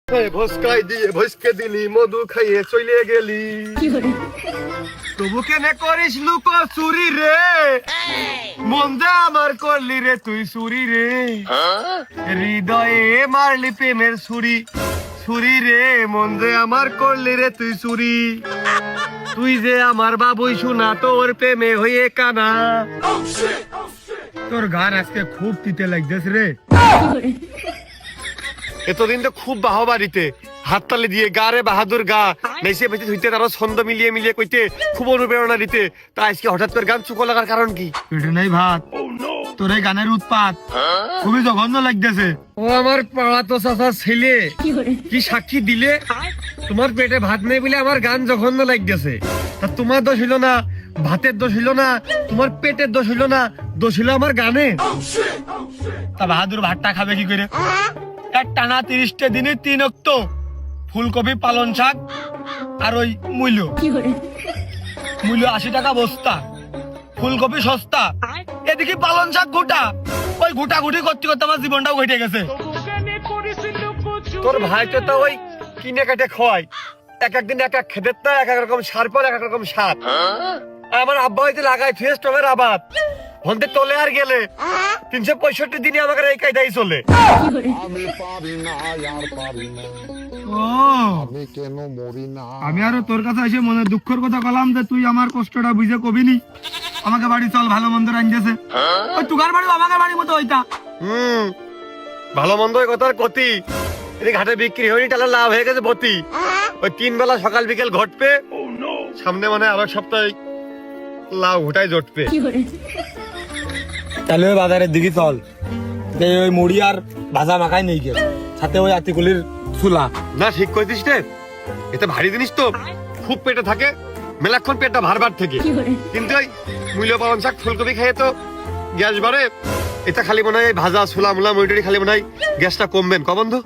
ভস্কাই দিয়ে ভস্কে দিলি মধু খাইয়ে চলে গেলি তবু কেনে করিস লুক চুরি রে মন যে আমার করলি রে তুই চুরি রে হৃদয়ে মারলি প্রেমের ছুরি ছুরি রে মন যে আমার করলি রে তুই চুরি তুই যে আমার বাবুই শোনা তোর প্রেমে হয়ে কানা তোর গান আজকে খুব তিতে লাগতেছে রে এতদিন তো খুব বাহবাড়িতে হাততালি দিয়ে গা রে বাহাদুর গা নেচে বেঁচে ধুইতে তারা ছন্দ মিলিয়ে মিলিয়ে কইতে খুব অনুপ্রেরণা দিতে তা আজকে হঠাৎ তোর গান চুকো লাগার কারণ কি পেটে নাই ভাত তোর এই গানের উৎপাত খুবই জঘন্য লাগতেছে ও আমার পাড়া তো চাচা ছেলে কি সাক্ষী দিলে তোমার পেটে ভাত নেই বলে আমার গান জঘন্য লাগতেছে তা তোমার দোষ হইল না ভাতের দোষ হইল না তোমার পেটের দোষ হইল না দোষ হইল আমার গানে তা বাহাদুর ভাতটা খাবে কি করে এক টানা 30টা দিনে 3 অক্ত ফুলকপি পালন শাক আর ওই মূল্য 80 টাকা বস্তা ফুলকপি সস্তা এদিকে পালন শাক গোটা ওই গোটা গুটি করতে করতে আমার জীবনটাও ঘটে গেছে তোর ভাই তো ওই কিনে কাটে খাওয়াই এক একদিন এক এক খেতে এক এক রকম সার পর এক এক রকম সার আমার আব্বা হইতে লাগাই ফেস টমের আবাদ হন্তে তোলে আর গেলে 365 দিনে আমাকে এই কায়দাই চলে আমি পারি না আর পারি না ও আমি কেন মরি না আমি আরো তোর কাছে এসে মনে দুঃখের কথা কলাম যে তুই আমার কষ্টটা বুঝে কবিনি আমাকে বাড়ি চল ভালো মন্দ রাঞ্জেছে ওই তুগার বাড়ি আমাকে বাড়ি মতো হইতা ভালো মন্দ ওই কথার ক্ষতি এদিকে ঘাটে বিক্রি হয়নি তাহলে লাভ হয়ে গেছে বতি ওই 3 বেলা সকাল বিকেল ঘটবে সামনে মানে আরো এক সপ্তাহে লাভ ঘটাই জটবে তাহলে ওই বাজারের দিকে চল ওই মুড়ি আর ভাজা মাখাই নেই গে সাথে ওই আতিকুলির চুলা না ঠিক কইছিস রে এটা ভারী জিনিস তো খুব পেটে থাকে মেলাক্ষণ পেটটা ভারবার থেকে কিন্তু ওই মূল্য পালন শাক ফুলকপি খেয়ে তো গ্যাস বাড়ে এটা খালি মনে হয় ভাজা ছোলা মুলা মুড়ি খালি মনে হয় গ্যাসটা কমবেন ক বন্ধু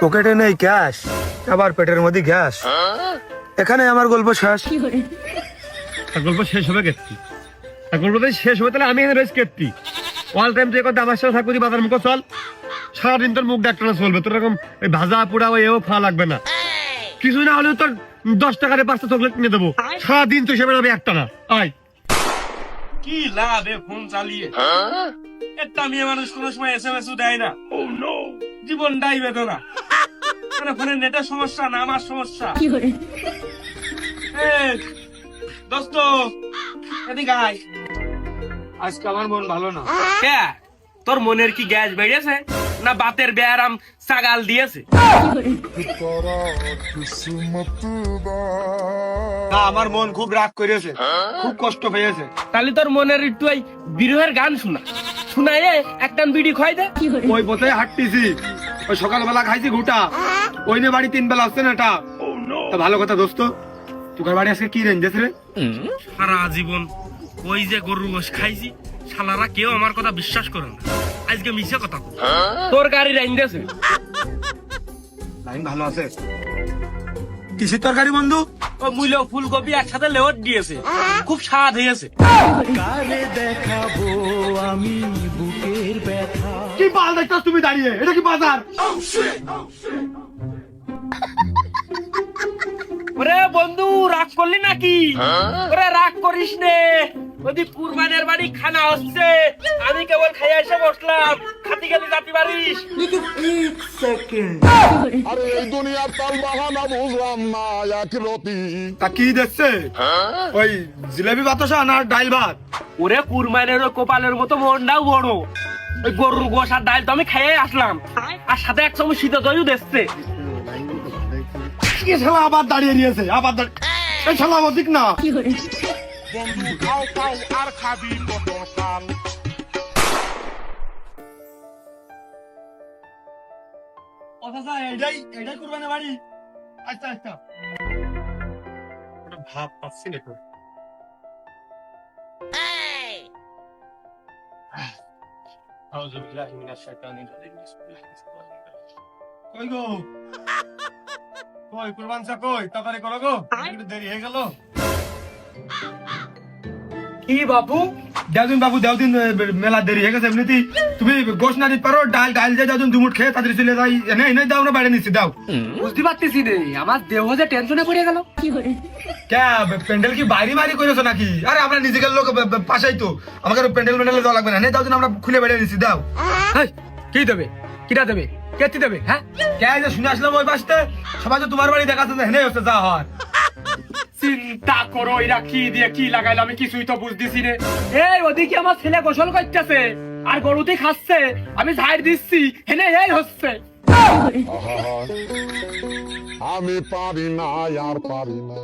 পকেটে নেই ক্যাশ আবার পেটের মধ্যে গ্যাস এখানে আমার গল্প শেষ গল্প শেষ হবে কেটতি গল্প শেষ হবে তাহলে আমি এখানে বেশ কেটতি অল টাইম তুই এখন আমার সাথে থাকবি বাজার মুখ চল সারাদিন তোর মুখ ডাক্তার চলবে তোর এরকম ওই ভাজা পোড়া ওই এও খাওয়া লাগবে না কিছু না হলেও তোর 10 টাকার 5টা চকলেট কিনে দেবো সারাদিন তুই সেবে যাবে একটা না আয় কি লাভ এ ফোন চালিয়ে একটা মেয়ে মানুষ কোনো সময় SMS দেয় না জীবনটাই বেদনা মানে ফোনে নেটের সমস্যা না আমার সমস্যা দোস্ত এদিকে আয় আজকে আমার মন ভালো না কে তোর মনের কি গ্যাস বেড়েছে না বাতের ব্যায়াম সাগাল দিয়েছে করা কিসমত না আমার মন খুব রাগ করেছে খুব কষ্ট পেয়েছে তাহলে তোর মনের একটু ওই বিরহের গান শোনায় একটা বিড়ি খাই দে ওই পথে হাঁটতেছি ওই সকালবেলা খাইছি ঘুটা ওই নিয়ে বাড়ি 3 বেলা আসছে না এটা তা ভালো কথা দোস্ত তোর বাড়ি আজকে কি রেঞ্জেস রে সারা জীবন ওই যে গরুর গোশ খাইছি শালারা কেউ আমার কথা বিশ্বাস করে না আজকে মিছে কথা তোর গাড়ি রেঞ্জেছে লাইন ভালো আছে কিসের তরকারি বন্ধু ও মূল্য ফুলকপি একসাথে লেওয়ার দিয়েছে খুব স্বাদ হয়েছে কি বাল দেখতাস তুমি দাঁড়িয়ে এটা কি বাজার ওরে বন্ধু রাগ করলি নাকি ওরে রাগ করিস নে ওদি কুরবানের বাড়ি খানা হচ্ছে আমি কেবল খাইয়া এসে বসলাম খাতি খাতি জাতি পারিস আরে এই দুনিয়ার তাল বাহানা বুঝলাম না এক রতি তা কি দেখছে ওই জিলেবি বাতাসা না ডাইল ভাত ওরে কুরবানের ওই কোপালের মতো মনটাও বড় ওই গরুর গোশ আর ডাল তো আমি খাইয়ে আসলাম আর সাথে এক চামচ শীত দইও দেখছে কি শালা আবার দাঁড়িয়ে নিয়েছে আবার এই শালা অধিক না বন্ধু খাও খাও আর খাবি কত কাল এটাই কুরবানি বাড়ি আচ্ছা আচ্ছা ভাব পাচ্ছি না কই গো কই কুরবান চা কই তাড়াতাড়ি করো গো একটু দেরি হয়ে গেল কি বাবু দেওদিন বাবু দেওদিন মেলা দেরি হয়ে গেছে এমনিতেই তুমি গোশ না দিতে পারো ডাল ডাল যে দেওদিন দুমুট খেয়ে তাদের চলে যাই এনে এনে দাও না বাইরে নিচ্ছি দাও বুঝতে পারতেছি নে আমার দেহ যে টেনশনে পড়ে গেল ক্যা প্যান্ডেল কি বাইরে বাইরে করেছো নাকি আরে আমরা নিজেদের লোক পাশেই তো আমাকে প্যান্ডেল মেন্ডেলে দেওয়া লাগবে না নে দাওদিন আমরা খুলে বাইরে নিচ্ছি দাও হেই, কি দেবে কিটা দেবে কেতি দেবে হ্যাঁ কে যে শুনে আসলাম ওই পাশে সবাই তো তোমার বাড়ি দেখাচ্ছে হেনে হচ্ছে যা হয় চিন্তা করো এরা কি দিয়ে কি লাগাইলো আমি কিছুই তো বুঝতেছি রে এই ওদিকে আমার ছেলে গোসল করতেছে আর গরুতে খাচ্ছে আমি ঝাড় দিচ্ছি হেনে এই হচ্ছে আমি পারি না আর পারি না